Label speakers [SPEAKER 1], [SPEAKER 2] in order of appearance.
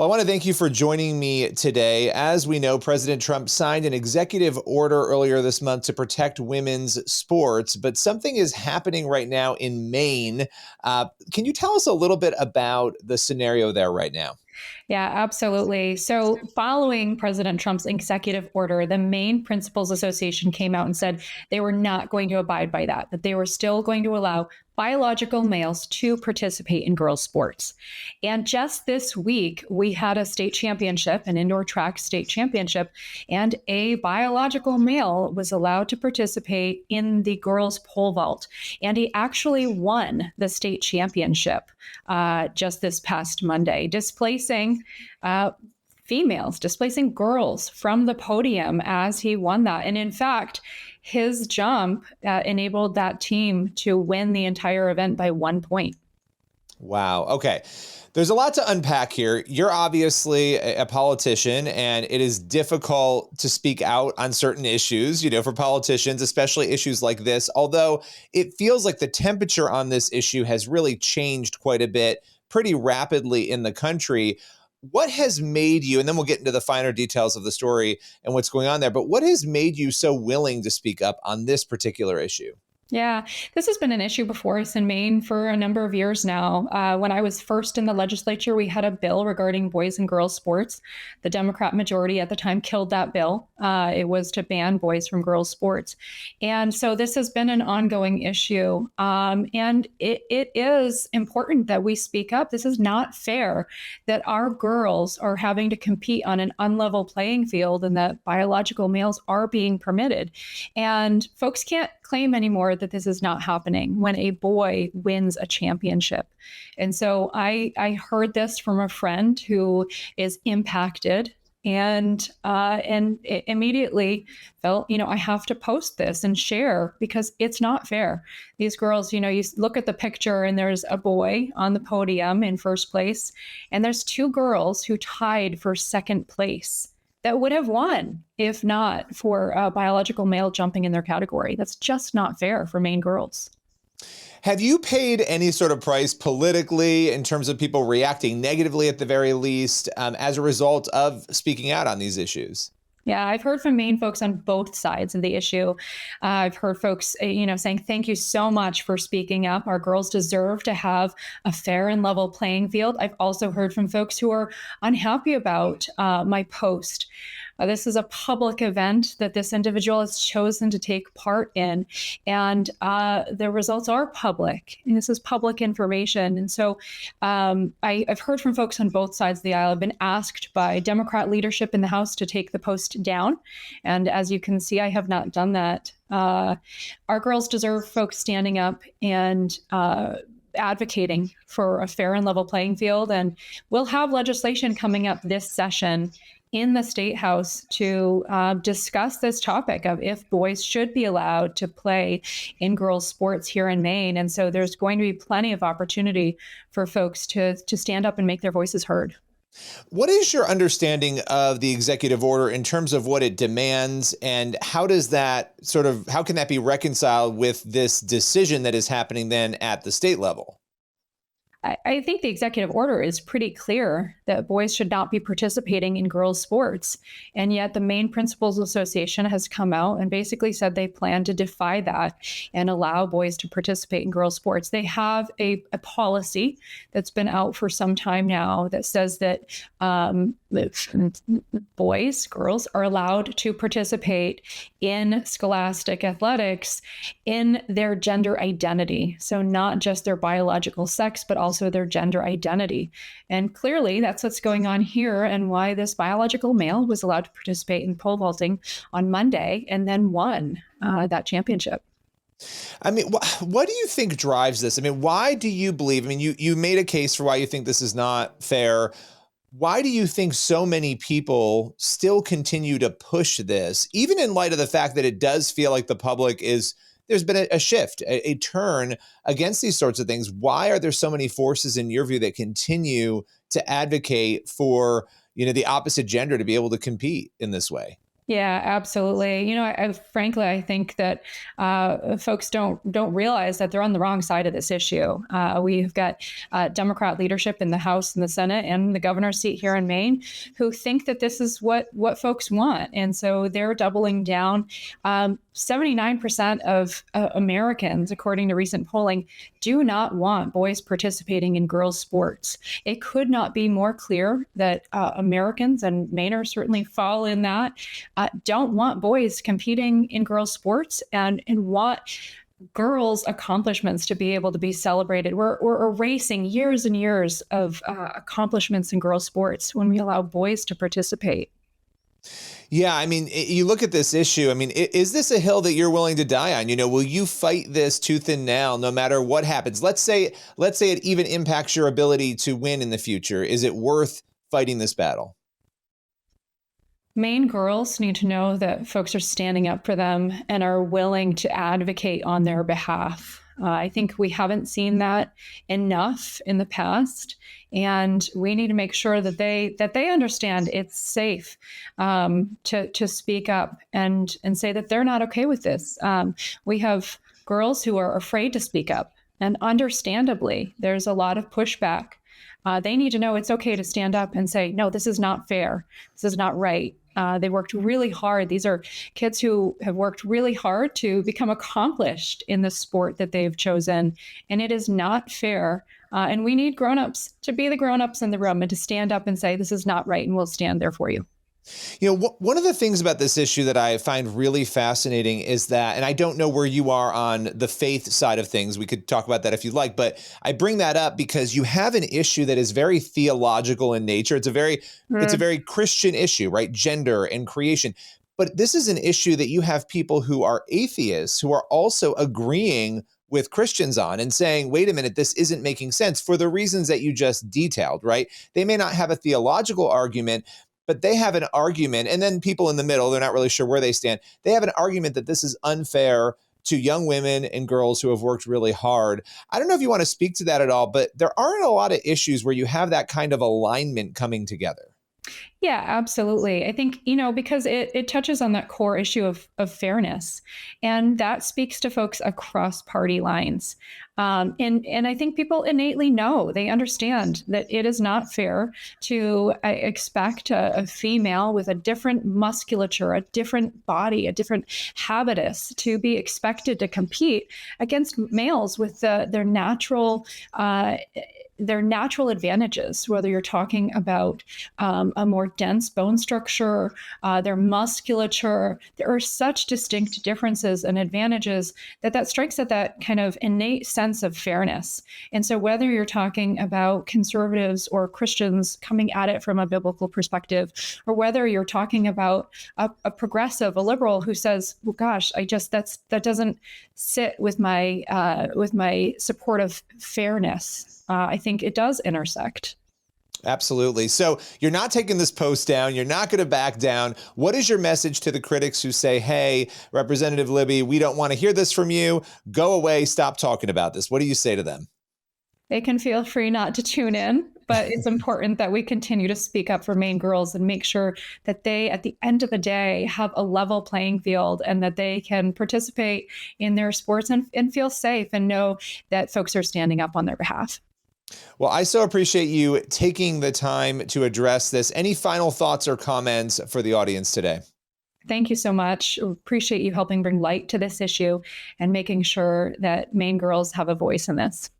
[SPEAKER 1] Well, I want to thank you for joining me today. As we know, President Trump signed an executive order earlier this month to protect women's sports, but something is happening right now in Maine. Can you tell us a little bit about the scenario there right now?
[SPEAKER 2] Yeah, absolutely. So, following President Trump's executive order, the Maine Principals Association came out and said they were not going to abide by that they were still going to allow biological males to participate in girls' sports. And just this week, we had a state championship, an indoor track state championship, and a biological male was allowed to participate in the girls' pole vault. And he actually won the state championship just this past Monday, displacing displacing girls from the podium as he won that. And in fact, his jump enabled that team to win the entire event by 1 point.
[SPEAKER 1] Wow. Okay. There's a lot to unpack here. You're obviously a politician, and it is difficult to speak out on certain issues, for politicians, especially issues like this. Although it feels like the temperature on this issue has really changed quite a bit pretty rapidly in the country. What has made you, and then we'll get into the finer details of the story and what's going on there, but what has made you so willing to speak up on this particular issue?
[SPEAKER 2] Yeah, this has been an issue before us in Maine for a number of years now. When I was first in the legislature, we had a bill regarding boys and girls sports. The Democrat majority at the time killed that bill. It was to ban boys from girls sports. And so this has been an ongoing issue. And it is important that we speak up. This is not fair that our girls are having to compete on an unlevel playing field and that biological males are being permitted. And folks can't claim anymore that this is not happening when a boy wins a championship. And so I heard this from a friend who is impacted and immediately felt, I have to post this and share because it's not fair. These girls, you look at the picture and there's a boy on the podium in first place, and there's two girls who tied for second place that would have won if not for a biological male jumping in their category. That's just not fair for Maine girls.
[SPEAKER 1] Have you paid any sort of price politically in terms of people reacting negatively at the very least as a result of speaking out on these issues?
[SPEAKER 2] Yeah, I've heard from Maine folks on both sides of the issue. I've heard folks, saying, thank you so much for speaking up. Our girls deserve to have a fair and level playing field. I've also heard from folks who are unhappy about my post. This is a public event that this individual has chosen to take part in, and the results are public. And this is public information. And so I've heard from folks on both sides of the aisle. I've been asked by Democrat leadership in the House to take the post down. And as you can see, I have not done that. Our girls deserve folks standing up and advocating for a fair and level playing field. And we'll have legislation coming up this session in the State House to discuss this topic of if boys should be allowed to play in girls' sports here in Maine. And so there's going to be plenty of opportunity for folks to stand up and make their voices heard.
[SPEAKER 1] What is your understanding of the executive order in terms of what it demands, and how can that be reconciled with this decision that is happening then at the state level?
[SPEAKER 2] I think the executive order is pretty clear that boys should not be participating in girls' sports. And yet the Maine Principals Association has come out and basically said they plan to defy that and allow boys to participate in girls' sports. They have a policy that's been out for some time now that says that girls are allowed to participate in scholastic athletics in their gender identity. So not just their biological sex, but also their gender identity. And clearly that's what's going on here, and why this biological male was allowed to participate in pole vaulting on Monday and then won that championship.
[SPEAKER 1] I mean, what do you think drives this? I mean, why do you believe, you made a case for why you think this is not fair. Why do you think so many people still continue to push this, even in light of the fact that it does feel like the public there's been a shift, a turn against these sorts of things? Why are there so many forces in your view that continue to advocate for, the opposite gender to be able to compete in this way?
[SPEAKER 2] Yeah, absolutely. Frankly, I think that folks don't realize that they're on the wrong side of this issue. We've got Democrat leadership in the House and the Senate and the governor's seat here in Maine who think that this is what folks want, and so they're doubling down. 79% of Americans, according to recent polling, do not want boys participating in girls' sports. It could not be more clear that Americans, and Mainers certainly fall in that, don't want boys competing in girls' sports and want girls' accomplishments to be able to be celebrated. We're erasing years and years of accomplishments in girls' sports when we allow boys to participate.
[SPEAKER 1] Yeah, I mean, you look at this issue. I mean, is this a hill that you're willing to die on? Will you fight this tooth and nail no matter what happens? Let's say it even impacts your ability to win in the future. Is it worth fighting this battle?
[SPEAKER 2] Maine girls need to know that folks are standing up for them and are willing to advocate on their behalf. I think we haven't seen that enough in the past, and we need to make sure that they understand it's safe to speak up and say that they're not okay with this. We have girls who are afraid to speak up, and understandably, there's a lot of pushback. They need to know it's okay to stand up and say, no, this is not fair. This is not right. They worked really hard. These are kids who have worked really hard to become accomplished in the sport that they've chosen. And it is not fair. And we need grownups to be the grownups in the room and to stand up and say, this is not right. And we'll stand there for you.
[SPEAKER 1] One of the things about this issue that I find really fascinating is that, and I don't know where you are on the faith side of things. We could talk about that if you'd like, but I bring that up because you have an issue that is very theological in nature. It's a very Christian issue, right? Gender and creation. But this is an issue that you have people who are atheists who are also agreeing with Christians on and saying, wait a minute, this isn't making sense for the reasons that you just detailed, right? They may not have a theological argument, but they have an argument. And then people in the middle, they're not really sure where they stand. They have an argument that this is unfair to young women and girls who have worked really hard. I don't know if you want to speak to that at all, but there aren't a lot of issues where you have that kind of alignment coming together.
[SPEAKER 2] Yeah, absolutely. I think, because it touches on that core issue of fairness. And that speaks to folks across party lines. And I think people innately know, they understand that it is not fair to expect a female with a different musculature, a different body, a different habitus to be expected to compete against males with their natural advantages, whether you're talking about a more dense bone structure, their musculature. There are such distinct differences and advantages that strikes at that kind of innate sense of fairness. And so whether you're talking about conservatives or Christians coming at it from a biblical perspective, or whether you're talking about a progressive, a liberal who says, well, gosh, that doesn't sit with my support of fairness. I think it does intersect.
[SPEAKER 1] Absolutely. So you're not taking this post down. You're not going to back down. What is your message to the critics who say, hey, Representative Libby, we don't want to hear this from you. Go away. Stop talking about this. What do you say to them?
[SPEAKER 2] They can feel free not to tune in, but it's important that we continue to speak up for Maine girls and make sure that they, at the end of the day, have a level playing field and that they can participate in their sports and feel safe and know that folks are standing up on their behalf.
[SPEAKER 1] Well, I so appreciate you taking the time to address this. Any final thoughts or comments for the audience today?
[SPEAKER 2] Thank you so much. Appreciate you helping bring light to this issue and making sure that Maine girls have a voice in this.